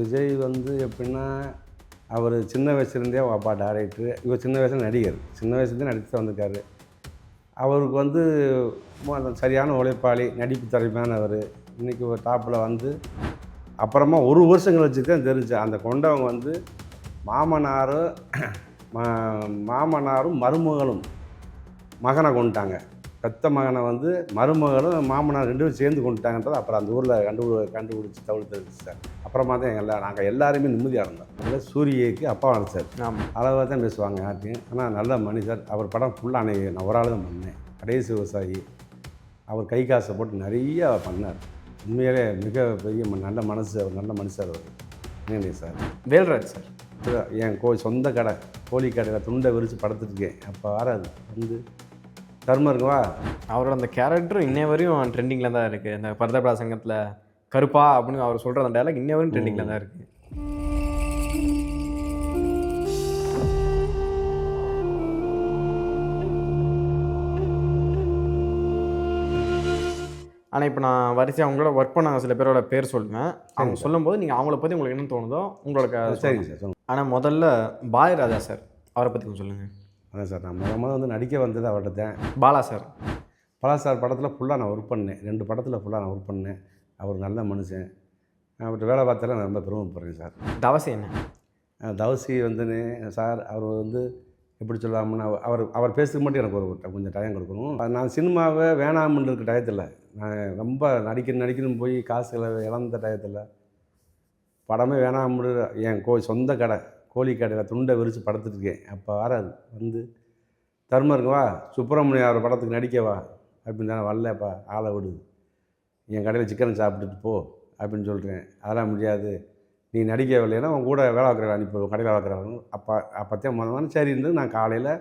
விஜய் வந்து எப்படின்னா, அவர் சின்ன வயசுலேருந்தே அவங்க அப்பா டைரக்டரு, இவர் சின்ன வயசில் நடிகர். சின்ன வயசுலேருந்தே நடித்து தான் வந்திருக்காரு. அவருக்கு வந்து அந்த சரியான உழைப்பாளி, நடிப்பு திறமையானவர். இன்றைக்கி ஒரு டாப்பில் வந்து அப்புறமா ஒரு வருஷம் கழிச்சு தான் தெரிஞ்சு அந்த கொண்டவங்க வந்து மாமனாரும் மாமனாரும் மருமகளும் மகனை கொண்டுட்டாங்க. பெத்த மகனை வந்து மருமகளும் மாமனார் 2 பேரும் சேர்ந்து கொண்டுட்டாங்கன்றது அப்புறம் அந்த ஊரில் கண்டுபிடிச்சி தவிர்த்து சார். அப்புறமா தான் நாங்கள் எல்லாருமே நிம்மதியாக இருந்தோம். அதில் சூரியக்கு அப்பா நடிச்சார். அளவாக தான் பேசுவாங்க யார்ட்டையும். ஆனால் நல்ல மனுஷர். அவர் படம் ஃபுல்லாக நான் ஒரு ஆள் தான் பண்ணேன். கடைசி விவசாயி. அவர் கை காசை போட்டு நிறையா பண்ணார். உண்மையிலே மிக பெரிய நல்ல மனசு. அவர் நல்ல மனுஷர். அவர் என்னங்க சார் வேல்ராஜ் சார் என் சொந்த கடை கோழி கடையில் துண்டை விரித்து படுத்துட்டுருக்கேன். அப்போ வராது வந்து தர்மம் இருக்குவா. அவரோட அந்த கேரக்டர் இன்னைய வரையும் ட்ரெண்டிங்கில் தான் இருக்குது. இந்த பரதபடா சங்கத்தில் கருப்பா அப்படின்னு அவர் சொல்கிற அந்த டைலாக் இன்னைய வரையும் ட்ரெண்டிங்கில் தான் இருக்குது. ஆனால் இப்போ நான் வரிசையாக அவங்களோட ஒர்க் பண்ணாங்க சில பேரோட பேர் சொல்லுவேன். அவங்க சொல்லும்போது நீங்கள் அவங்கள பற்றி உங்களுக்கு என்ன தோணுதோ உங்களோட சரிங்க சார் சொல்லுங்கள். ஆனால் முதல்ல பாய் ராஜா சார் அவரை பற்றி கொஞ்சம் சொல்லுங்கள். அதான் சார் நான் முதல்ல வந்து நடிக்க வந்தது அவர்கிட்ட தான். பாலா சார் சார் படத்தில் ஃபுல்லாக நான் ஒர்க் பண்ணேன். 2 படத்தில் ஃபுல்லாக நான் ஒர்க் பண்ணேன். அவர் நல்ல மனுஷன். அவர்கிட்ட வேலை பார்த்தால நான் ரொம்ப பெருமைப்படுறேன் சார். தவசி என்ன தவசி வந்துன்னு சார் அவர் வந்து எப்படி சொல்லாமல் அவர் பேசுறதுக்கு மட்டும் எனக்கு ஒரு கொஞ்சம் டைம் கொடுக்கணும். நான் சினிமாவை வேணாம்னு இருக்க டயத்தில் நான் ரொம்ப நடிக்கணும்னு போய் காசுகளை இழந்த டயத்தில் படமே வேணாம்னு என் சொந்த கடை கோழி கடையில் துண்டை விரித்து படுத்துட்டுருக்கேன். அப்போ வராது வந்து தர்மம் இருக்குவா சுப்பிரமணியம் அவர் படத்துக்கு நடிக்கவா அப்படின்னு தானே வரலப்பா ஆளை விடு, என் கடையில் சிக்கன் சாப்பிட்டுட்டு போ அப்படின்னு சொல்கிறேன். அதெல்லாம் முடியாது, நீ நடிக்கவில்லைன்னா உன் கூட வேலை வைக்கிற அனுப்பி கடையில் வேலை வைக்கிறவங்க அப்போத்தையும் முதல்ல சரின்னு நான் காலையில்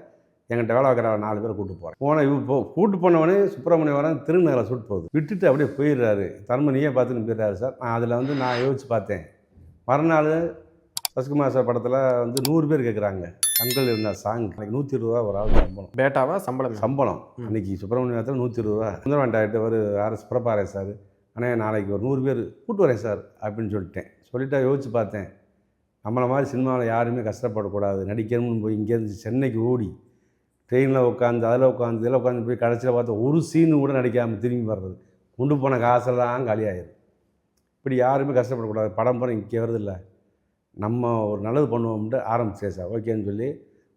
என்கிட்ட வேலை வைக்கிற 4 பேரை கூப்பிட்டு போகிறேன். கூப்பிட்டு போனவனே சுப்பிரமணியம் வர திருநகரை சுட்டு போகுது விட்டுட்டு அப்படியே போயிடுறாரு. தர்மம் நீயே பார்த்துன்னு போயிடுறாரு சார். நான் அதில் வந்து நான் யோசித்து பார்த்தேன். மறுநாள் சசிகுமார் சார் படத்தில் வந்து 100 பேர் கேட்குறாங்க. கண்கள் இருந்த சாங் அன்றைக்கி 120 ரூபா ஒரு ஆள் சம்பளம். பேட்டாவா சம்பளம் அன்றைக்கி சுப்பிரமணியத்தில் 120 ரூபா. சுந்தரவாண்டாயிட்ட ஒரு ஆர்எஸ் புறப்பாரேன் சார். ஆனால் நாளைக்கு ஒரு 100 பேர் கூப்பிட்டு வரேன் சார் அப்படின்னு சொல்லிட்டு யோசித்து பார்த்தேன். நம்மளை மாதிரி சினிமாவில் யாருமே கஷ்டப்படக்கூடாது. நடிக்கணும்னு போய் இங்கேருந்து சென்னைக்கு ஓடி ட்ரெயினில் உட்காந்து அதில் உட்காந்து இதில் உட்காந்து போய் கடைசியில் பார்த்தா ஒரு சீனு கூட நடிக்காமல் திரும்பி வர்றது. கொண்டு போன காசெல்லாம் காலியாகிடும். இப்படி யாருமே கஷ்டப்படக்கூடாது. படம் இங்கே வருதில்லை, நம்ம ஒரு நல்லது பண்ணுவோம்ட்டு ஆரம்பிச்சேன் சார். ஓகேன்னு சொல்லி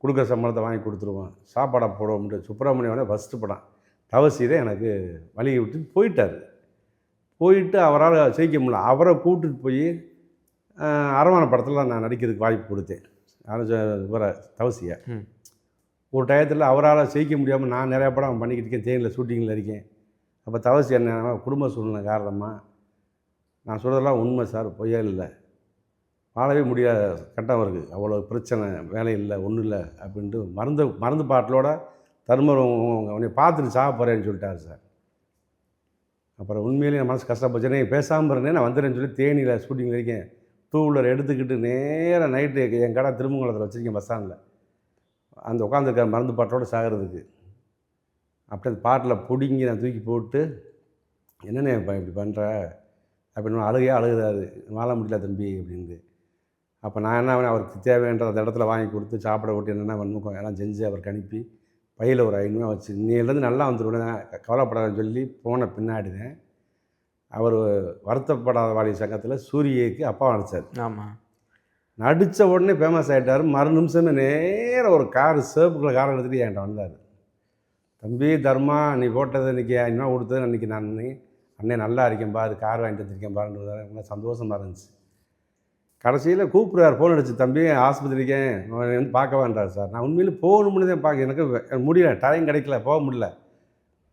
கொடுக்குற சம்பளத்தை வாங்கி கொடுத்துருவோம், சாப்பாடை போடுவோம்ட்டு. சுப்பிரமணியம் ஃபஸ்ட்டு படம் தவசீரை எனக்கு வழியை விட்டு போயிட்டு அவரால் ஜெயிக்க முடியல. அவரை கூப்பிட்டுட்டு போய் அரவான படத்தில் நான் நடிக்கிறதுக்கு வாய்ப்பு கொடுத்தேன். இவரை தவசியை ஒரு டயத்தில் அவரால் ஜெயிக்க முடியாமல் நான் நிறையா படம் பண்ணிக்கிட்டு இருக்கேன். தேனியில் ஷூட்டிங்கில் இருக்கேன். அப்போ தவசி என்ன குடும்ப சூழ்நிலை காரணமாக நான் சொல்கிறதெல்லாம் உண்மை சார், பொய்யா இல்லை, வாழவே முடியாத கட்டம் இருக்குது, அவ்வளோ பிரச்சனை, வேலை இல்லை, ஒன்றும் இல்லை அப்படின்ட்டு மருந்து பாட்டிலோட தர்மர் உன்னை பார்த்துட்டு சாக போகிறேன்னு சொல்லிட்டார் சார். அப்புறம் உண்மையிலேயே என் மனசு கஷ்டப்பட்டுனே பேசாமல் இருந்தேன். நான் வந்துடுறேன்னு சொல்லி தேனியில் ஷூட்டிங்கில் இருக்கேன். 2 வீலர் எடுத்துக்கிட்டு நேராக நைட்டு என் கடை திருமங்கலத்தில் வச்சுருக்கேன் பஸ் ஸ்டாண்டில். அந்த உட்காந்துருக்க மருந்து பாட்டோடு சாகிறதுக்கு அப்படி அந்த பாட்டில் பிடுங்கி நான் தூக்கி போட்டு என்னென்ன இப்படி பண்ணுற அப்படின்னு அழுகுறாரு. வாழ முடியல தம்பி அப்படின்ட்டு. அப்போ நான் என்ன அவருக்கு தேவைன்ற அந்த இடத்துல வாங்கி கொடுத்து சாப்பிட விட்டு என்னென்ன பண்ணுவோம் எல்லாம் செஞ்சு அவருக்கு அனுப்பி பையில் ஒரு 500 ரூபா வச்சு இன்னிலேருந்து நல்லா வந்துடுவேன் கவலைப்படாதுன்னு சொல்லி போன பின்னாடி தான் அவர் வருத்தப்படாத வாலி சங்கத்தில் சூரியக்கு அப்பா நடித்தார். ஆமாம், நடித்த உடனே ஃபேமஸ் ஆகிட்டார். மறு நிமிஷமே நேராக ஒரு சிவப்புக்குள்ள காரை எடுத்துகிட்டு என்கிட்ட வந்தார். தம்பி தர்மா, நீ போட்டது இன்றைக்கி 500 ரூபா கொடுத்தது அன்றைக்கி நான் அண்ணே நல்லா இருக்கேன் பாரு, கார் வாங்கிட்டு வந்துருக்கேன் பாருன்றது எனக்கு சந்தோஷமாக இருந்துச்சு. கடைசியில் கூப்பிட்றாரு, ஃபோன் அடிச்சு, தம்பி ஆஸ்பத்திரிக்கேன் வந்து பார்க்க வேண்டார் சார். நான் உண்மையிலே போகணும்னு தான் பார்க்க எனக்கு முடியல, டைம் கிடைக்கல, போக முடியல.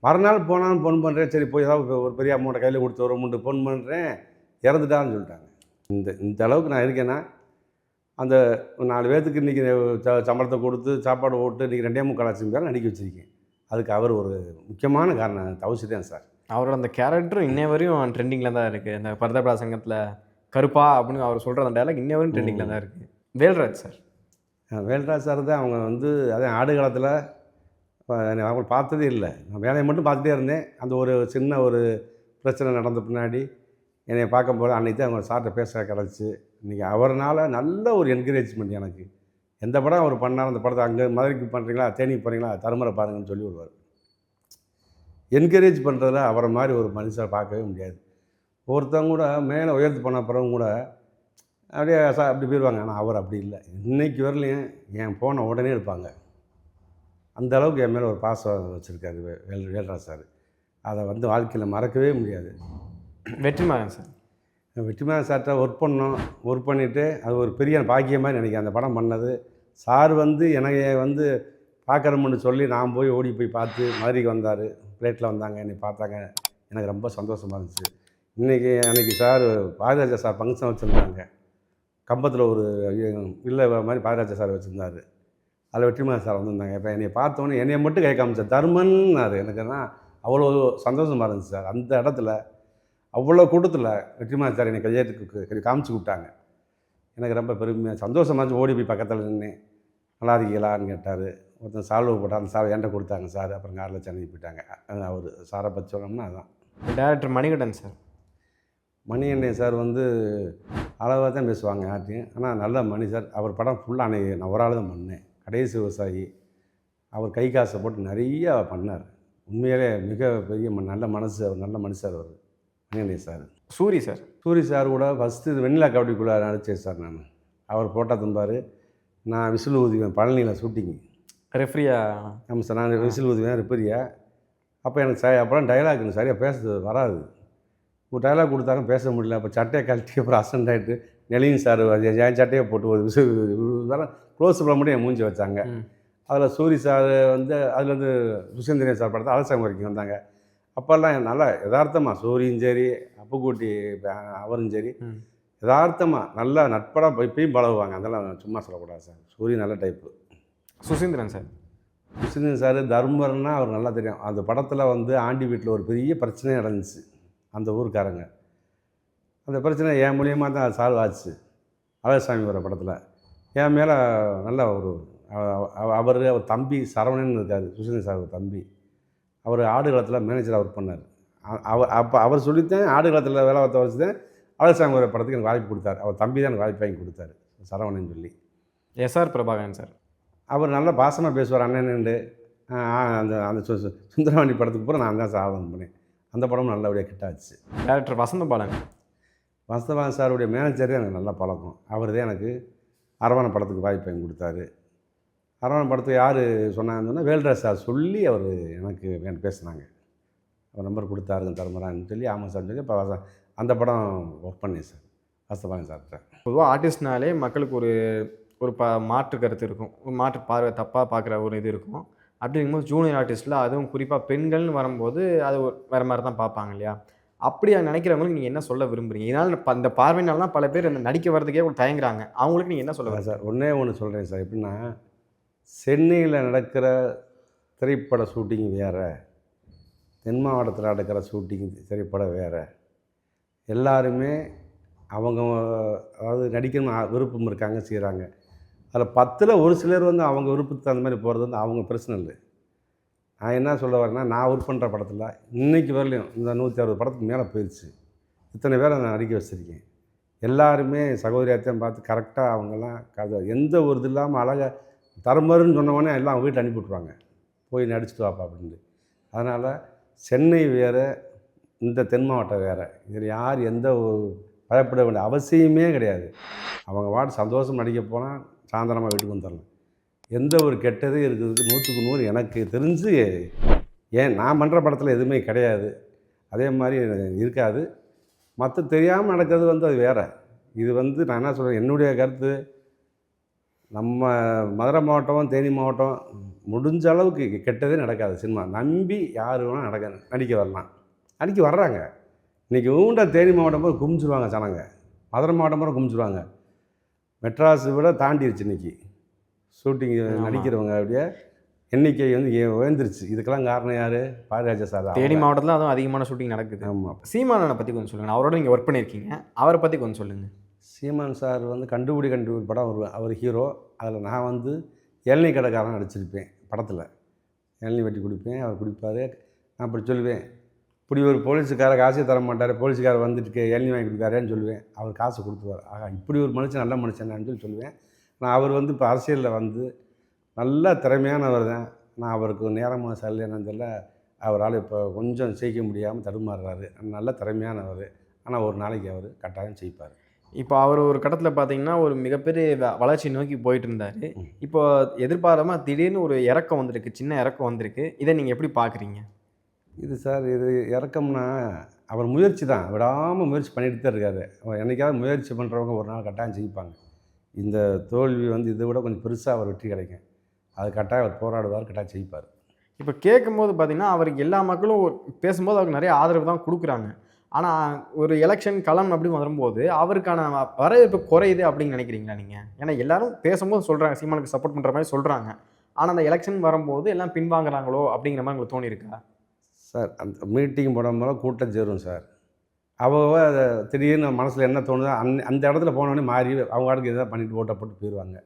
மறுநாள் போனாலும் ஃபோன் பண்ணுறேன். சரி போய் ஏதாவது ஒரு பெரிய அமௌண்ட்டை கையில் கொடுத்து ஒரு அமௌண்ட்டு ஃபோன் பண்ணுறேன், இறந்துட்டான்னு சொல்லிட்டாங்க. இந்த அளவுக்கு நான் இருக்கேன்னா அந்த 4 பேர்த்துக்கு இன்றைக்கி சம்பளத்தை கொடுத்து சாப்பாடு போட்டு இன்றைக்கி 2.25 லட்சம் பேர் நடிக்க வச்சுருக்கேன். அதுக்கு அவர் ஒரு முக்கியமான காரணம் தவசி தான் சார். அவரோட அந்த கேரக்டர் இன்னைய வரையும் ட்ரெண்டிங்கில் தான் இருக்குது. இந்த பரதபடா சங்கத்தில் கருப்பா அப்படின்னு அவர் சொல்கிற அந்த டைலாக் இன்னைய வரையும் ட்ரெண்டிங்கில் தான் இருக்குது. வேல்ராஜ் சார் தான் அவங்க வந்து அதான் ஆடு காலத்தில் அவங்க பார்த்ததே இல்லை. நான் வேலையை மட்டும் பார்த்துட்டே இருந்தேன். அந்த ஒரு சின்ன ஒரு பிரச்சனை நடந்த பின்னாடி என்னை பார்க்க போகிற அன்றைக்கி தான் அவங்க சார்கிட்ட பேச கிடச்சி இன்றைக்கி அவர்னால நல்ல ஒரு என்கரேஜ்மெண்ட் எனக்கு. எந்த படம் அவர் பண்ணாலும் அந்த படத்தை அங்கே மதுரைக்கு பண்ணுறீங்களா, தேனிக்கு போகிறீங்களா, தருமரை பாருங்கன்னு சொல்லி விடுவார். என்கரேஜ் பண்ணுறதுல அவரை மாதிரி ஒரு மனுஷரை பார்க்கவே முடியாது. ஒருத்தவங்க கூட மேலே உயர்த்து பண்ண பிறகு கூட அப்படியே அப்படி போயிடுவாங்க. ஆனால் அவர் அப்படி இல்லை. இன்னைக்கு வரலையும் என் ஃபோனை உடனே எடுப்பாங்க. அந்த அளவுக்கு என் மேலே ஒரு பாசம் வச்சுருக்காரு வேல்ராஜ் சார். அதை வந்து வாழ்க்கையில் மறக்கவே முடியாது. வெற்றிமாறன் சார். வெற்றிமாறன் சார்கிட்ட ஒர்க் பண்ணிவிட்டு அது ஒரு பெரிய பாக்கியமாக நினைக்கிறேன் அந்த படம் பண்ணது. சார் வந்து எனக்கு வந்து பார்க்குறோம்னு சொல்லி நான் போய் ஓடி போய் பார்த்து மதுரைக்கு வந்தார். ஃப்ளைட்டில் வந்தாங்க, என்னை பார்த்தாங்க. எனக்கு ரொம்ப சந்தோஷமாக இருந்துச்சு. அன்றைக்கி சார் பாரதிராஜா சார் ஃபங்க்ஷன் வச்சுருந்தாங்க. கம்பத்தில் ஒரு இல்லை மாதிரி பாரதிராஜா சார் வச்சுருந்தார். அதில் வெற்றிமாறன் சார் வந்திருந்தாங்க. இப்போ என்னை பார்த்தோன்னே என்னையை மட்டும் கை காமிச்சார். தருமன்னார். எனக்குன்னா அவ்வளோ சந்தோஷமாக இருந்துச்சு சார். அந்த இடத்துல அவ்வளோ கூட்டத்தில் வெற்றிமாறன் சார் என்னை கையெழுத்துக்கு காமிச்சு விட்டாங்க. எனக்கு ரொம்ப பெருமையாக சந்தோஷமாச்சு. ஓடி போய் பக்கத்தில் நின்று நல்லா இருக்கீங்களான்னு கேட்டார். ஒருத்தன் சால்வை போட்டால் அந்த சால்வை என்கிட்ட கொடுத்தாங்க சார். அப்புறம் காரில் சென்னை போயிட்டாங்க. அவர் சாரை பற்றி சொல்லணும்னா அதுதான். Director Manikandan sir. Manikandan sir வந்து அளவாக தான் பேசுவாங்க யார்ட்டையும். ஆனால் நல்ல மணி சார். அவர் படம் ஃபுல்லாக அன்றைக்கி நான் ஒரு ஆள் தான் பண்ணேன். கடைசி விவசாயி. அவர் கை காசை போட்டு நிறையா பண்ணார். உண்மையிலே மிக பெரிய நல்ல மனசு. அவர் நல்ல மனுஷர் அவர் மணிகண்டன் சார். சூரி சார் கூட ஃபஸ்ட்டு வெண்ணிலா கபடிக்குள்ளே நடித்தேன் சார் நான். அவர் போட்டால் தந்தார். நான் விசில் ஊதுவேன் பழனியில் ஷூட்டிங்கு. ரெஃப்ரியா? ஆமாம் சார். நான் விசில் ஊதுவேன் ரெஃப்ரியா. அப்போ எனக்கு அப்போலாம் டைலாக் எனக்கு சரியாக பேச வராது. ஒரு டைலாக் கொடுத்தாங்க, பேச முடியல. அப்போ சட்டையை கழட்டி அப்புறம் அசண்ட் ஆகிட்டு நெலின் சார் என் சட்டையை போட்டு ஒரு விசில் க்ளோஸ் பண்ண மட்டும் என் மூஞ்சி வச்சாங்க. அதில் சூரி சார் வந்து அதுலேருந்து சுசேந்திரன் சார் படத்தை அலசாங்க வரைக்கும் வந்தாங்க. அப்போல்லாம் நல்லா யதார்த்தமாக சூரியும் சரி அப்புக்குட்டி அவரும் சரி யதார்த்தமாக நல்லா நட்படாக இப்பயும் பழகுவாங்க. அதெல்லாம் சும்மா சொல்லக்கூடாது சார். சூரிய நல்ல டைப்பு. சுசீந்திரன் சார் தர்மர்னா அவர் நல்லா தெரியும். அந்த படத்தில் வந்து ஆண்டி வீட்டில் ஒரு பெரிய பிரச்சனையே நடந்துச்சு. அந்த ஊருக்காரங்க அந்த பிரச்சனை என் மூலியமாக தான் அது சால்வ் ஆச்சு. அழகசாமி வர படத்தில் என் மேலே நல்ல ஒரு அவர் தம்பி சரவணன் இருக்கார். சுசீந்திரன் சார் தம்பி. அவர் ஆடுகளத்தில் மேனேஜராக ஒர்க் பண்ணார். அவர் சொல்லித்தான் ஆடுகளத்தில் வேலை பார்த்த வச்சு தான் அழகசாமி வர படத்துக்கு எனக்கு வாய்ப்பு கொடுத்தார். அவர் தம்பி தான் எனக்கு வாய்ப்பு வாங்கி கொடுத்தாரு, சரவணன் சொல்லி. SR Prabhakaran sir. அவர் நல்லா பாசமாக பேசுவார். அண்ணன்ண்டு அந்த அந்த சுந்தரவாணி படத்துக்கு பூரா நான் தான் சாதனை பண்ணேன். அந்த படமும் நல்லபடியாக கிட்டாச்சு. டேரக்டர் வசந்தபாலன் சாருடைய மேனேஜரே எனக்கு நல்லா பழக்கம். அவர் தான் எனக்கு அரவணை படத்துக்கு வாய்ப்பு வாங்கி கொடுத்தாரு. அரவணை படத்துக்கு யார் சொன்னாங்கன்னு சொன்னால் வேல்ராஜ் சார் சொல்லி அவர் எனக்கு பேசினாங்க. அவர் நம்பர் கொடுத்தாருங்க தருமரான்னு சொல்லி ஆமாம் சார்னு சொல்லி இப்போ அந்த படம் ஒர்க் பண்ணேன் சார் வசந்தபாலன் சார்கிட்ட. பொதுவாக ஆர்டிஸ்ட்னாலே மக்களுக்கு ஒரு ஒரு மாற்று கருத்து இருக்கும். ஒரு மாற்று பார்வை, தப்பாக பார்க்குற ஒரு இது இருக்கும். அப்படி இருக்கும்போது ஜூனியர் ஆர்டிஸ்ட்டில் அதுவும் குறிப்பாக பெண்கள்னு வரும்போது அது வேறு மாதிரி தான் பார்ப்பாங்க இல்லையா? அப்படியா நினைக்கிறவங்களுக்கு நீங்கள் என்ன சொல்ல விரும்புகிறீங்க? இதனால் இந்த பார்வையினால தான் பல பேர் அந்த நடிக்க வர்றதுக்கே ஒரு தயங்குறாங்க. அவங்களுக்கு நீங்கள் என்ன சொல்ல சார்? ஒன்று சொல்கிறேன் சார். எப்படின்னா சென்னையில் நடக்கிற திரைப்பட ஷூட்டிங் வேறு, தென் மாவட்டத்தில் நடக்கிற ஷூட்டிங் திரைப்படம் வேறு. எல்லாருமே அவங்க அதாவது நடிக்கணும் விருப்பம் இருக்காங்க, செய்கிறாங்க. அதில் 10ல் ஒரு சிலர் வந்து அவங்க விருப்பத்துக்கு அந்த மாதிரி போகிறது வந்து அவங்க பிரச்சனை இல்லை. நான் என்ன சொல்ல வரேன்னா, நான் ஒர்க் பண்ணுற படத்தில் இன்றைக்கி வரலையும் இந்த 160 படத்துக்கு மேலே போயிடுச்சு. இத்தனை பேரை நான் நடிக்க வச்சுருக்கேன். எல்லாருமே சகோதரியாத்தையும் பார்த்து கரெக்டாக அவங்கெல்லாம் எந்த ஒரு இது இல்லாமல் அழகாக தருமருன்னு சொன்னவொடனே எல்லாம் அவங்க வீட்டில் அனுப்பி விட்ருவாங்க. போய் நடிச்சுட்டு வாப்பா அப்படின்ட்டு. அதனால் சென்னை வேறு, இந்த தென் மாவட்டம் வேறு. இதில் யார் எந்த ஒரு பயப்பட வேண்டிய அவசியமே கிடையாது. அவங்க வாட்டு சந்தோஷம் நடிக்க போனால் சாயந்தரமாக வீட்டுக்கு வந்துடலாம். எந்த ஒரு கெட்டதே இருக்கிறதுக்கு 100க்கு 100 எனக்கு தெரிஞ்சு நான் பண்ணுற படத்தில் எதுவுமே கிடையாது. அதே மாதிரி இருக்காது. மற்ற தெரியாமல் நடக்கிறது வந்து அது வேறு. இது வந்து நான் என்ன சொல்கிறேன், என்னுடைய கருத்து, நம்ம மதுரை மாவட்டம் தேனி மாவட்டம் முடிஞ்ச அளவுக்கு கெட்டதே நடக்காது. சினிமா நம்பி யார் வேணால் நடிக்க வரலாம். நடிக்க வர்றாங்க. இன்றைக்கி ஊண்டா தேனி மாவட்டம் போய் குமிச்சிடுவாங்க ஜனங்க. மதுரை மாவட்டம் போய் குமிச்சிடுவாங்க. மெட்ராஸை விட தாண்டிடுச்சு இன்றைக்கி ஷூட்டிங் நடிக்கிறவங்க. அப்படியே எண்ணிக்கை வந்து உயர்ந்துருச்சு. இதுக்கெல்லாம் காரணம் யார்? பாரதிராஜா சார். தேனி மாவட்டத்தில் அதுவும் அதிகமான ஷூட்டிங் நடக்குது. ஆமாம். சீமானனை பற்றி கொஞ்சம் சொல்லுங்கள். அவரோட நீங்கள் ஒர்க் பண்ணியிருக்கீங்க, அவரை பற்றி கொஞ்சம் சொல்லுங்கள். சீமான் சார் வந்து கண்டுபிடி படம் அவர் ஹீரோ. அதில் நான் வந்து இளநீ கடைக்காரன் நடிச்சிருப்பேன் படத்தில். இளநீ வெட்டி குடிப்பேன், அவர் குடிப்பார். நான் அப்படி சொல்லுவேன், இப்படி ஒரு போலீஸுக்கார காசே தர மாட்டார், போலீஸுக்காரர் வந்துட்டு இளநீ வாங்கி கொடுக்காரேன்னு சொல்லுவேன். அவர் காசு கொடுத்துருவார். ஆகா, இப்படி ஒரு மனுஷன் நல்ல மனுஷனான்னு சொல்லி சொல்லுவேன். நான் அவர் வந்து இப்போ அரசியலில் வந்து நல்ல திறமையானவர் தான். நான் அவருக்கு நேரமாக சரியில்லை என்னன்னு தெரியல, அவரால் இப்போ கொஞ்சம் ஜெயிக்க முடியாமல் தடுமாறுறாரு. நல்ல திறமையானவர். ஆனால் ஒரு நாளைக்கு அவர் கட்டாயம் ஜெயிப்பார். இப்போ அவர் ஒரு கட்டத்தில் பார்த்தீங்கன்னா ஒரு மிகப்பெரிய வளர்ச்சி நோக்கி போயிட்டு இருந்தார். இப்போ எதிர்பாராம திடீர்னு ஒரு இறக்கம் வந்திருக்கு, சின்ன இறக்கம் வந்திருக்கு. இதை நீங்கள் எப்படி பார்க்குறீங்க? இது சார், இது இறக்கம்னா அவர் முயற்சி தான், விடாமல் முயற்சி பண்ணிட்டு தான் இருக்காரு. அவர் என்னைக்காவது முயற்சி பண்ணுறவங்க ஒரு நாள் கட்டாயம் ஜெயிப்பாங்க. இந்த தோல்வி வந்து இதை விட கொஞ்சம் பெருசாக அவர் வெற்றி கிடைக்கும். அது கட்டாயம் அவர் போராடுவார், கட்டாயம் ஜெயிப்பார். இப்போ கேட்கும்போது பார்த்தீங்கன்னா அவருக்கு எல்லா மக்களும் பேசும்போது அவருக்கு நிறைய ஆதரவு தான் கொடுக்குறாங்க. ஆனால் ஒரு எலெக்ஷன் களம் அப்படின்னு வரும்போது அவருக்கான வரவேற்பு குறையுது அப்படின்னு நினைக்கிறீங்களா நீங்கள்? ஏன்னா எல்லாரும் பேசும்போது சொல்கிறாங்க, சீமானுக்கு சப்போர்ட் பண்ணுற மாதிரி சொல்கிறாங்க. ஆனால் அந்த எலெக்ஷன் வரும்போது எல்லாம் பின்வாங்குறாங்களோ அப்படிங்கிற மாதிரி உங்களுக்கு தோணியிருக்கா? சார், அந்த மீட்டிங் போடும்போது கூட்டம் சேரும் சார். அவங்க அதை திடீர்னு மனசில் என்ன தோணுதோ அந்த இடத்துல போனோடனே மாறி அவங்க ஆளுக்கு எதாவது பண்ணிட்டு ஓட்டை போட்டு போயிடுவாங்க.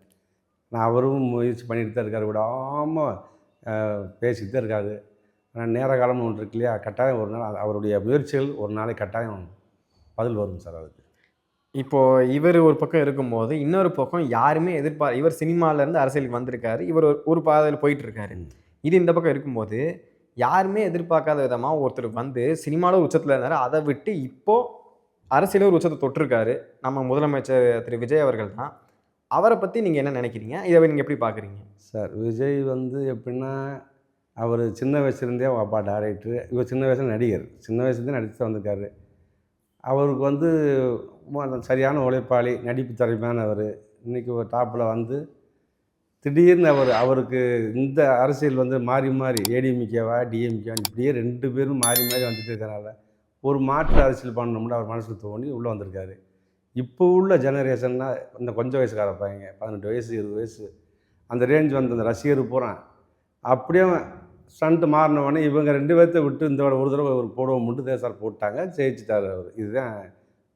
நான் அவரும் முயற்சி பண்ணிட்டு தான் இருக்கார், விடாமல் பேசிக்கிட்டு தான் இருக்காரு. ஆனால் நேர காலம்னு ஒன்று இருக்கு இல்லையா, கட்டாயம் ஒரு நாள் அவருடைய முயற்சிகள் ஒரு நாளைக்கு கட்டாயம் பதில் வரும் சார் அதுக்கு. இப்போது இவர் ஒரு பக்கம் இருக்கும்போது இன்னொரு பக்கம் யாருமே இவர் சினிமாவிலேருந்து அரசியலுக்கு வந்திருக்காரு, இவர் ஒரு பாதையில் போயிட்டுருக்காரு. இது இந்த பக்கம் இருக்கும்போது யாருமே எதிர்பார்க்காத விதமாக ஒருத்தர் வந்து சினிமாவில் உச்சத்தில் இருந்தார், அதை விட்டு இப்போது அரசியலில் ஒரு உச்சத்தை தொட்டிருக்காரு. நம்ம முதலமைச்சர் திரு விஜய் அவர்கள் தான். அவரை பற்றி நீங்கள் என்ன நினைக்கிறீங்க? இதை நீங்கள் எப்படி பார்க்குறீங்க? சார், விஜய் வந்து எப்படின்னா, அவர் சின்ன வயசுலேருந்தே அவங்க அப்பா டைரக்டரு, இவர் சின்ன வயசில் நடிகர், சின்ன வயசுலேருந்தே நடித்து வந்திருக்காரு. அவருக்கு வந்து சரியான உழைப்பாளி, நடிப்பு திறமையானவர். இன்றைக்கி ஒரு டாப்பில் வந்து திடீர்னு அவருக்கு இந்த அரசியல் வந்து மாறி மாறி ஏடிஎம்கேவா டிஎம்கேவா இப்படியே 2 பேரும் மாறி மாறி வந்துட்டு இருக்கனால ஒரு மாற்று அரசியல் பண்ணணும்னு அவர் மனசில் தோணி உள்ளே வந்திருக்காரு. இப்போ உள்ள ஜெனரேஷன்னா இந்த கொஞ்சம் வயசுக்கார பையங்க, 18 வயசு 20 வயசு அந்த ரேஞ்ச் வந்து அந்த ரசிகர் போகிறான். அப்படியே ஸ்டண்ட்டு மாறினவொடனே இவங்க 2 பேர்த்த விட்டு இந்த ஒரு தடவை ஒரு போடுவோம் மட்டும் தான் சார் போட்டாங்க, ஜெயிச்சிட்டார் அவர். இதுதான்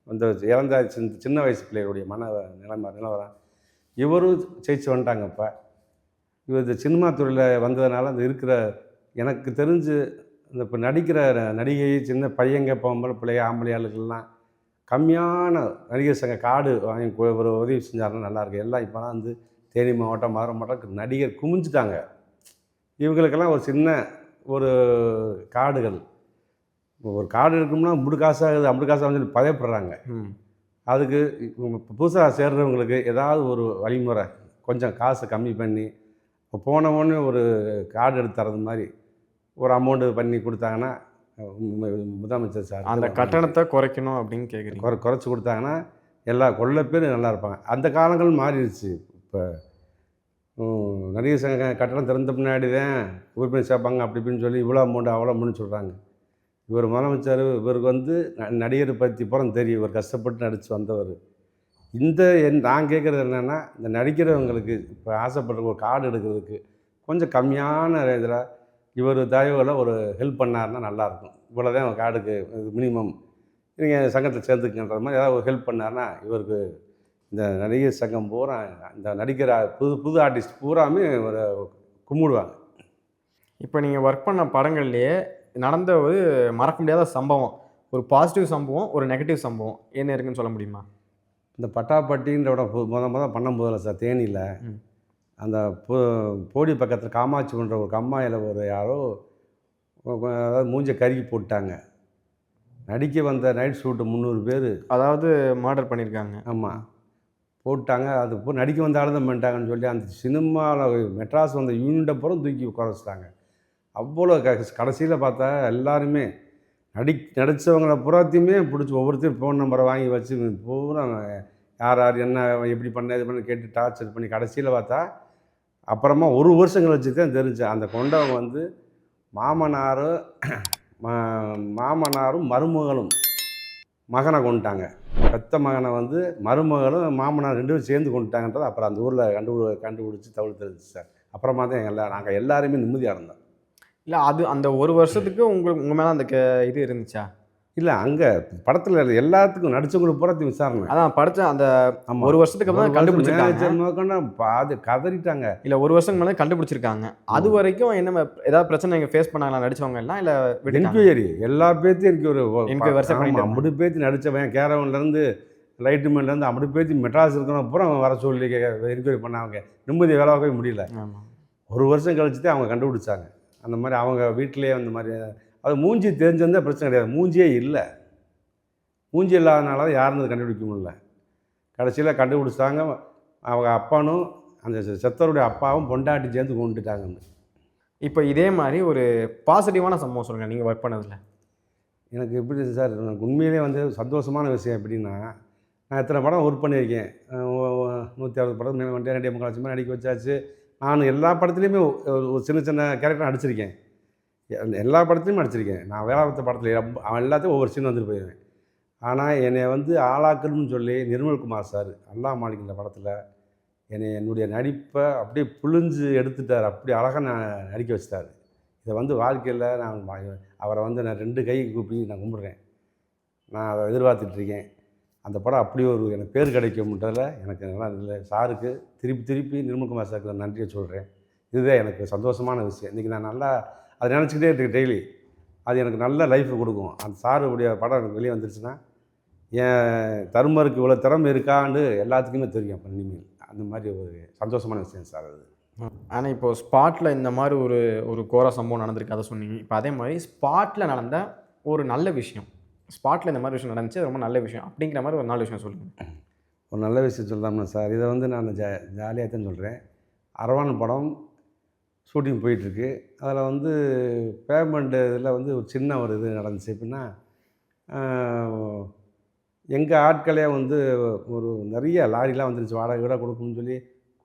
இந்த இறந்த சின்ன வயசு பிள்ளைகளுடைய நிலவரம். இவரும் ஜெயிச்சு வந்துட்டாங்க. இப்போ இவர் இந்த சினிமா துறையில் வந்ததுனால அந்த இருக்கிற எனக்கு தெரிஞ்சு இந்த இப்போ நடிக்கிற நடிகை சின்ன பையங்க பொம்பளை பிள்ளைய ஆம்பளையாளுக்கெல்லாம் கம்மியான நடிகர் சங்க கார்டு வாங்கி ஒரு உதவி செஞ்சாருன்னா நல்லாயிருக்கு. எல்லாம் இப்போ தான் வந்து தேனி மாவட்டம் மதுரை மாவட்டம் நடிகர் குமிஞ்சிட்டாங்க. இவங்களுக்கெல்லாம் ஒரு சின்ன ஒரு கார்டுகள், ஒரு கார்டு எடுக்கணும்னா 50 காசு ஆகுது 50 காசு ஆகுதுன்னு சொல்லி பயப்படுறாங்க. அதுக்கு புதுசாக சேர்றவங்களுக்கு ஏதாவது ஒரு வழிமுறை, கொஞ்சம் காசு கம்மி பண்ணி போனவொடனே ஒரு கார்டு எடுத்து தரது மாதிரி ஒரு அமௌண்ட்டு பண்ணி கொடுத்தாங்கன்னா, முதலமைச்சர் சார் அந்த கட்டணத்தை குறைக்கணும் அப்படின்னு கேட்குறீங்க. குறைச்சி கொடுத்தாங்கன்னா எல்லா கொள்ள பேர் நல்லா இருப்பாங்க. அந்த காலங்கள் மாறிடுச்சு. இப்போ நடிகர் சங்க கட்டணம் திறந்த பின்னாடி தான் உறுப்பினர் சேர்ப்பாங்க அப்படி இப்படின்னு சொல்லி இவ்வளோ அமௌண்ட்டு அவ்வளோ அமௌண்ட்னு சொல்கிறாங்க. இவர் முதலமைச்சர், இவருக்கு வந்து நடிகரை பற்றி புறம் தெரியும், இவர் கஷ்டப்பட்டு நடித்து வந்தவர். நான் கேட்குறது என்னென்னா, இந்த நடிக்கிறவங்களுக்கு இப்போ ஆசைப்படுற ஒரு கார்டு எடுக்கிறதுக்கு கொஞ்சம் கம்மியான இதில் இவர் தயவில் ஒரு ஹெல்ப் பண்ணாருன்னா நல்லாயிருக்கும். இவ்வளோதான் கார்டுக்கு மினிமம், நீங்கள் சங்கத்தில் சேர்ந்துக்கின்ற மாதிரி ஏதாவது ஒரு ஹெல்ப் பண்ணாருன்னா இவருக்கு இந்த நடிகர் சங்கம் பூரா இந்த நடிக்கிற புது ஆர்டிஸ்ட் பூராமே ஒரு கும்பிடுவாங்க. இப்போ நீங்கள் ஒர்க் பண்ண படங்கள்லேயே நடந்த ஒரு மறக்க முடியாத சம்பவம், ஒரு பாசிட்டிவ் சம்பவம், ஒரு நெகட்டிவ் சம்பவம் என்ன இருக்குன்னு சொல்ல முடியுமா? இந்த பட்டாப்பட்டின்ற முதல் பண்ணும்போதில்ல சார், தேனியில் அந்த போடி பக்கத்தில் காமாட்சி பண்ணுற ஒரு கம்மாயில் ஒரு யாரோ அதாவது மூஞ்சை கருகி போட்டாங்க. நடிக்க வந்த நைட் ஷூட்டு 300 பேர் அதாவது மர்டர் பண்ணியிருக்காங்க. ஆமாம், போட்டாங்க. அது நடிக்க வந்த ஆள் தான் பண்ணிட்டாங்கன்னு சொல்லி அந்த சினிமாவில் மெட்ராஸ் வந்த யூனிட்டை பூரா தூக்கி உட்கார வச்சுட்டாங்க. அவ்வளோ கடைசியில் பார்த்தா எல்லாருமே நடித்தவங்களை பூராத்தையுமே பிடிச்சி ஒவ்வொருத்தையும் ஃபோன் நம்பரை வாங்கி வச்சு பூரா யார் என்ன எப்படி பண்ண இது பண்ணி கேட்டு டார்ச்சர் பண்ணி கடைசியில் பார்த்தா அப்புறமா 1 வருஷம் கழிச்சு தான் தெரிஞ்சு அந்த கொண்டவங்க வந்து மாமனாரும் மருமகளும் மகனை கொண்டுட்டாங்க. பெத்த மகனை வந்து மருமகளும் மாமனார் 2 பேரும் சேர்ந்து கொண்டுட்டாங்கன்றது அப்புறம் அந்த ஊரில் கண்டுபிடிச்சி தவிர தெரிஞ்சு சார். அப்புறமா தான் நாங்கள் எல்லாருமே நிம்மதியாக இருந்தோம். இல்லை, அது அந்த 1 வருஷத்துக்கு உங்கள் மேலே அந்த இது இருந்துச்சா? இல்லை அங்கே படத்தில் எல்லாத்துக்கும் நடிச்சவங்களுக்கு பூராத்தையும் விசாரணை. அதான் படிச்ச அந்த ஆமாம், 1 வருஷத்துக்கு அப்புறம் தான் கண்டுபிடிச்சிருக்காங்க. மேனேஜர் முதற்கொண்டு பாதி கதறிட்டாங்க. இல்ல 1 வருஷத்துக்கு மேலே கண்டுபிடிச்சிருக்காங்க. அது வரைக்கும் என்ன ஏதாவது பிரச்சனை நீங்க ஃபேஸ் பண்ணாங்களா நடிச்சவங்க எல்லாம், இல்ல விட்டுட்டாங்க? என்கொயரி எல்லா பேர்த்தையும் எனக்கு ஒரு என்கொயரி வருஷம் பண்ணிட்டு ஐம்பது பேர்த்து நடித்தவன் கேரவன்லேருந்து லைட்மேன்லேருந்து 50 பேர்த்து மெட்ராஸ் இருக்கிறவங்க பூரா வர சொல்லி என்கொயரி பண்ணாங்க. நிம்மதி வேலை பார்க்கவே முடியல. ஆமா. 1 வருஷம் கழிச்சு தான் அவங்க கண்டுபிடிச்சாங்க. அந்த மாதிரி அவங்க வீட்டிலேயே அந்த மாதிரி அது மூஞ்சி தெரிஞ்சிருந்தா பிரச்சனை கிடையாது. மூஞ்சியே இல்லை. மூஞ்சி இல்லாதனால தான் யாருன்னு கண்டுபிடிக்க முடியல. கடைசியில் கண்டுபிடிச்சாங்க. அவங்க அப்பானும் அந்த செத்தவருடைய அப்பாவும் பொண்டாட்டி சேர்ந்து கொண்டுட்டாங்கன்னு. இப்போ இதே மாதிரி ஒரு பாசிட்டிவான சம்பவம் சொல்லுங்க நீங்கள் ஒர்க் பண்ணதில். எனக்கு எப்படி சார், எனக்கு உண்மையிலே வந்து சந்தோஷமான விஷயம் எப்படின்னா, நான் எத்தனை படம் ஒர்க் பண்ணியிருக்கேன். 160 படம் மேலே வந்துட்டு 2.5 லட்சமாக நடிக்க வச்சாச்சு. நான் எல்லா படத்துலேயுமே ஒரு சின்ன சின்ன கேரக்டர் நடிச்சிருக்கேன். எல்லா படத்துலையும் நடிச்சிருக்கேன். நான் வேலை பார்த்த படத்தில் அவன் எல்லாத்தையும் ஒவ்வொரு சீன் வந்துட்டு போயிடுவேன். ஆனால் என்னை வந்து ஆளாக்கணும்னு சொல்லி நிர்மல்குமார் சார் அல்லா மாலிக் இந்த படத்தில் என்னுடைய நடிப்பை அப்படியே புழிஞ்சு எடுத்துட்டார். அப்படி அழகாக நான் நடிக்க வச்சிட்டார். இதை வந்து வாழ்க்கையில் நான் அவரை வந்து நான் 2 கை கூப்பி நான் கும்பிட்றேன். நான் அதை எதிர்பார்த்துட்ருக்கேன். அந்த படம் அப்படி ஒரு எனக்கு பேர் கிடைக்கும்ன்றதில் எனக்கு நல்லா இல்லை. சாருக்கு திருப்பி நிர்மல்குமார் சாருக்கு நான் நன்றியை சொல்கிறேன். இதுதான் எனக்கு சந்தோஷமான விஷயம். இன்றைக்கி நான் நல்லா அதை நினச்சிக்கிட்டே இருக்கேன் டெய்லி. அது எனக்கு நல்ல லைஃப் கொடுக்கும். அந்த சாருடைய படம் எனக்கு வெளியே வந்துருச்சுன்னா என் தருமருக்கு இவ்வளோ திறமை இருக்கான்னு எல்லாத்துக்குமே தெரியும். அப்போ இனிமேல் அந்த மாதிரி ஒரு சந்தோஷமான விஷயம் சார் அது. ஆனால் இப்போது ஸ்பாட்டில் இந்த மாதிரி ஒரு கோர சம்பவம் நடந்திருக்கு, அதை சொன்னீங்க. இப்போ அதே மாதிரி ஸ்பாட்டில் நடந்த ஒரு நல்ல விஷயம், ஸ்பாட்டில் இந்த மாதிரி விஷயம் நடந்துச்சு, ரொம்ப நல்ல விஷயம் அப்படிங்கிற மாதிரி ஒரு நல்ல விஷயம் சொல்லுங்கள். ஒரு நல்ல விஷயம் சொல்லலாம்னா சார், இதை வந்து நான் ஜாலியாக தான் சொல்கிறேன். அரவான் படம் ஷூட்டிங் போயிட்டுருக்கு. அதில் வந்து பேமெண்ட்டு இதில் வந்து ஒரு சின்ன ஒரு இது நடந்துச்சு. எப்படின்னா, எங்கள் ஆட்களே வந்து ஒரு நிறைய லாரிலாம் வந்துருச்சு. வாடகை கூட கொடுக்கணும்னு சொல்லி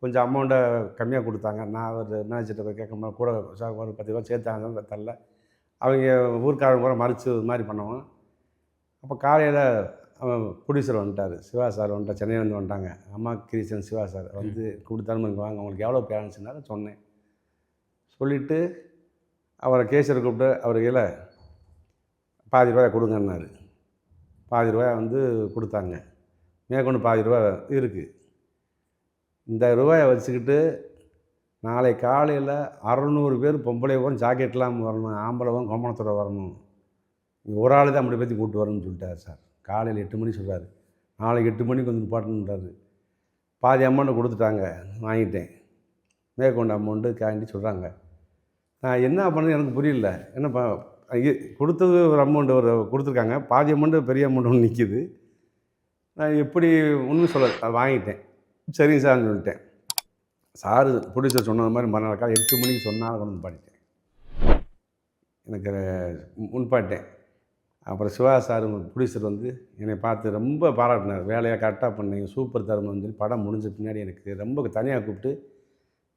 கொஞ்சம் அமௌண்ட்டை கம்மியாக கொடுத்தாங்க. நான் ஒரு மேனேஜர்கிட்ட போய் கேட்கும்போது கூட சார் ஒரு 10 ரூபா சேர்த்தாங்க தரல. அவங்க ஊர்க்காரங்க கூட மறித்து இது மாதிரி பண்ணுவோம். அப்போ காலையில் ப்ரொடியூசர் வந்துட்டார், சிவா சார் வந்துட்டார், சென்னையிலேருந்து வந்துட்டாங்க. அம்மா கிரீசன் சிவா சார் வந்து கொடுத்தாலும் இங்கே வாங்க, உங்களுக்கு எவ்வளோ பேலன்ஸ்னால சொன்னேன். சொல்லிவிட்டு அவரை கேஷியரை கூப்பிட்டு அவர் கையில் பாதி ரூபாய் கொடுங்கன்னாரு. பாதி ரூபாய் வந்து கொடுத்தாங்க. மேற்கொண்டு பாதி ரூபா இருக்குது. இந்த ரூபாயை வச்சுக்கிட்டு நாளை காலையில் 600 பேர் பொம்பளைவும் ஜாக்கெட்லாம் வரணும், ஆம்பளைவும் கோமணத்தோட வரணும், ஒரு ஆள் தான் அப்படி பற்றி கூப்பிட்டு வரணும்னு சொல்லிட்டார் சார். காலையில் 8 மணி சொல்கிறாரு. நாளைக்கு 8 மணிக்கு வந்து நிப்பாட்டணுன்றாரு. பாதி அமௌண்ட்டை கொடுத்துட்டாங்க, வாங்கிட்டேன். மேற்கொண்டு அமௌண்ட்டு காண்டி சொல்கிறாங்க. நான் என்ன பண்ணுறது எனக்கு புரியல. என்ன கொடுத்தது ஒரு அமௌண்ட்டு ஒரு கொடுத்துருக்காங்க, பாதி அமௌண்ட்டு பெரிய அமௌண்ட் ஒன்று நிற்கிது. நான் எப்படி ஒன்றும் சொல்ல வாங்கிட்டேன். சரிங்க சார்னு சொல்லிட்டேன். சாரு ப்ரொடியூசர் சொன்னது மாதிரி மறுநாள் காலை 8 மணிக்கு சொன்னால் கொண்டு வந்து பாடிட்டேன். எனக்கு முன்பாட்டேன். அப்புறம் சிவா சார் ப்ரொடியூசர் வந்து என்னை பார்த்து ரொம்ப பாராட்டினார். வேலையை கரெக்டாக பண்ணீங்க, சூப்பர் தருமன்னு சொல்லி படம் முடிஞ்ச பின்னாடி எனக்கு ரொம்ப தனியாக கூப்பிட்டு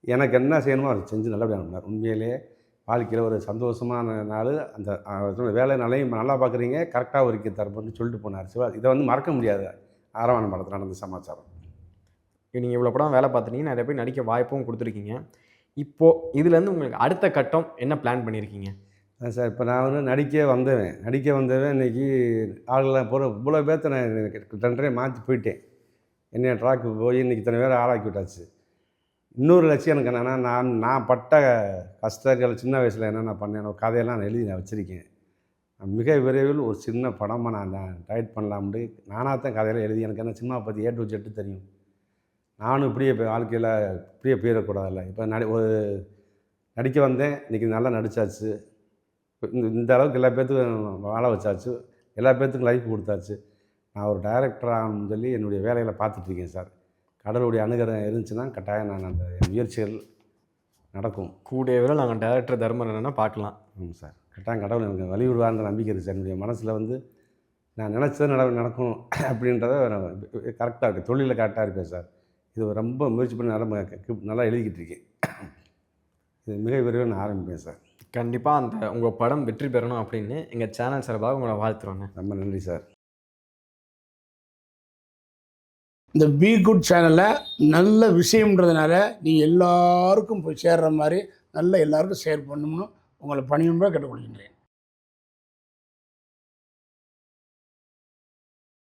எனக்கு என்ன செய்யணுமோ அதை செஞ்சு நல்லபடியாக பண்ணார். உண்மையிலே வாழ்க்கையில் ஒரு சந்தோஷமான நாள். அந்த வேலை நாளையும் நல்லா பார்க்குறீங்க, கரெக்டாக ஒருக்கி தரப்போன்னு சொல்லிட்டு போனார் சிவா. இதை வந்து மறக்க முடியாது. அரவான படத்தில் நடந்த சமாச்சாரம். நீங்கள் இவ்வளோ படம் வேலை பார்த்துட்டீங்க, நிறைய பேர் நடிக்க வாய்ப்பும் கொடுத்துருக்கீங்க. இப்போது இதுலேருந்து உங்களுக்கு அடுத்த கட்டம் என்ன பிளான் பண்ணியிருக்கீங்க? சார், இப்போ நான் வந்து நடிக்க வந்தவன் இன்றைக்கி ஆளுலாம் போகிற இவ்வளோ பேர்த்த நான் 2 மாற்றி போயிட்டேன். என்னைய ட்ராக்கு போய் இன்றைக்கி இத்தனை பேர் ஆளாக்கி விட்டாச்சு. இன்னொரு லட்சியம் எனக்கு என்னென்னா, நான் பட்ட கஷ்டங்கள் சின்ன வயசில் என்னென்ன பண்ணேன் கதையெல்லாம் நான் எழுதி நான் வச்சுருக்கேன். மிக விரைவில் ஒரு சின்ன படமாக நான் டைரக்ட் பண்ணலாம்னு நானாக தான் கதையெல்லாம் எழுதி, எனக்கு என்ன சினிமா பற்றி A to Z தெரியும். நானும் இப்படியே இப்போ வாழ்க்கையில் இப்படியே போயிடக்கூடாதுல்ல. இப்போ ஒரு நடிக்க வந்தேன், இன்றைக்கி நல்லா நடித்தாச்சு. இந்த அளவுக்கு எல்லா பேர்த்துக்கும் வாழ வச்சாச்சு, எல்லா பேர்த்துக்கும் லைஃப் கொடுத்தாச்சு. நான் ஒரு டைரக்டர் ஆகணும்னு சொல்லி என்னுடைய வேலைகளை பார்த்துட்ருக்கேன் சார். கடவுளுடைய அனுகிரகம் இருந்துச்சுன்னா கட்டாயம் நான் அந்த முயற்சிகள் நடக்கும். கூடிய விரைவில் நாங்கள் டைரக்டர் தர்மன் என்னென்னா பார்க்கலாம். ஆமாம் சார், கட்டாயம் கடவுள் எனக்கு வழி விடுவார்ன்ற நம்பிக்கை இருக்குது சார். என்னுடைய மனசில் வந்து நான் நினச்சது நடக்கும் அப்படின்றத கரெக்டாக இருக்குது. தொழிலில் கரெக்டாக இருப்பேன் சார். இது ரொம்ப முயற்சி பண்ணி நல்லா எழுதிக்கிட்டு இருக்கேன். இது மிக விரைவில் நான் ஆரம்பிப்பேன் சார். கண்டிப்பாக அந்த உங்கள் படம் வெற்றி பெறணும் அப்படின்னு எங்கள் சேனல் சார்பாக உங்களை வாழ்த்துறோங்க. ரொம்ப நன்றி சார். இந்த பி குட் சேனலில் நல்ல விஷயம்ன்றதுனால நீங்கள் எல்லாருக்கும் போய் சேர்கிற மாதிரி நல்ல எல்லாருக்கும் ஷேர் பண்ணணும்னு உங்களை பணியும்பா கேட்டுக்கொள்கின்றேன்.